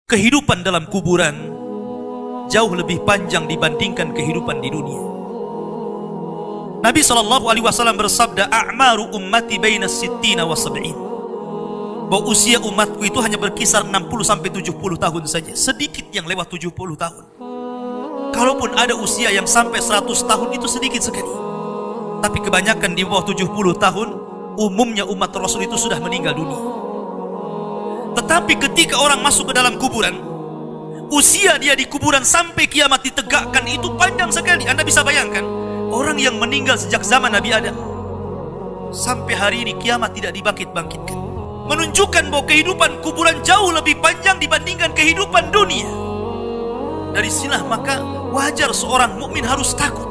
kehidupan dalam kuburan jauh lebih panjang dibandingkan kehidupan di dunia. Nabi SAW bersabda, "A'maru ummati baina sittina wa sab'in." Bahwa usia umatku itu hanya berkisar 60 sampai 70 tahun saja. Sedikit yang lewat 70 tahun. Kalaupun ada usia yang sampai 100 tahun itu sedikit sekali. Tapi kebanyakan di bawah 70 tahun, umumnya umat Rasul itu sudah meninggal dunia. Tetapi ketika orang masuk ke dalam kuburan, usia dia di kuburan sampai kiamat ditegakkan itu panjang sekali. Anda bisa bayangkan, orang yang meninggal sejak zaman Nabi Adam sampai hari ini kiamat tidak dibangkit-bangkitkan, menunjukkan bahwa kehidupan kuburan jauh lebih panjang dibandingkan kehidupan dunia. Dari sinilah maka wajar seorang mukmin harus takut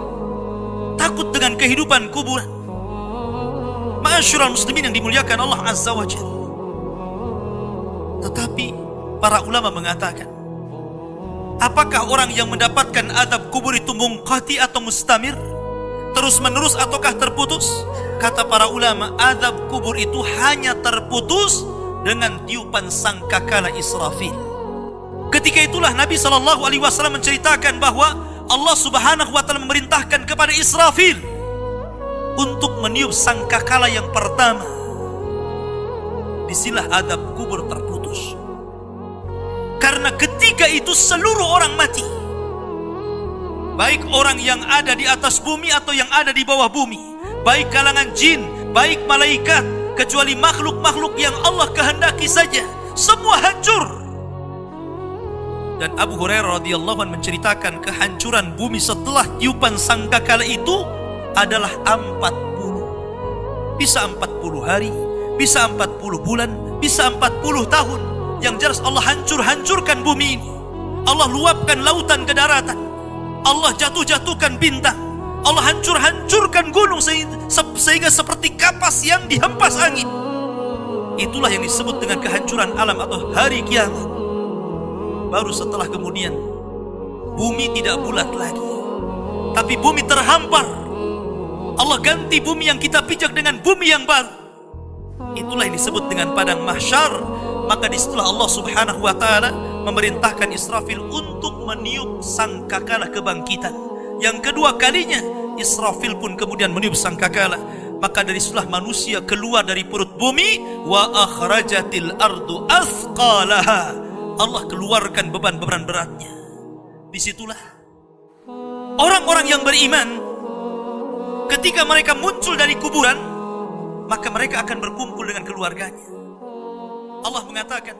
dengan kehidupan kuburan. Ma'asyiral muslimin yang dimuliakan Allah Azza wa Jalla. Tetapi para ulama mengatakan, apakah orang yang mendapatkan azab kubur itu munqati atau mustamir, terus menerus ataukah terputus? Kata para ulama, azab kubur itu hanya terputus dengan tiupan sangkakala Israfil. Ketika itulah Nabi SAW menceritakan bahwa Allah Subhanahu wa Ta'ala memerintahkan kepada Israfil untuk meniup sangkakala yang pertama. Disinilah azab kubur terputus. Karena ketika itu seluruh orang mati, baik orang yang ada di atas bumi atau yang ada di bawah bumi, baik kalangan jin, baik malaikat, kecuali makhluk-makhluk yang Allah kehendaki saja, semua hancur. Dan Abu Hurairah radhiyallahu anhu menceritakan kehancuran bumi setelah tiupan sangkakala itu adalah 40. Bisa 40 hari, bisa 40 bulan, bisa 40 tahun. Yang jelas Allah hancurkan bumi ini. Allah luapkan lautan ke daratan. Allah jatuhkan bintang. Allah hancurkan gunung sehingga seperti kapas yang dihempas angin. Itulah yang disebut dengan kehancuran alam atau hari kiamat. Baru setelah kemudian bumi tidak bulat lagi, tapi bumi terhampar. Allah ganti bumi yang kita pijak dengan bumi yang baru. Itulah yang disebut dengan padang mahsyar. Maka disitulah Allah Subhanahu wa Ta'ala memerintahkan Israfil untuk meniup sangkakala kebangkitan. Yang kedua kalinya Israfil pun kemudian meniup sangkakala. Maka dari situlah manusia keluar dari perut bumi. Wa akhrajatil ardu athqalaha. Allah keluarkan beban-beban beratnya. Disitulah orang-orang yang beriman, ketika mereka muncul dari kuburan, maka mereka akan berkumpul dengan keluarganya. Allah mengatakan,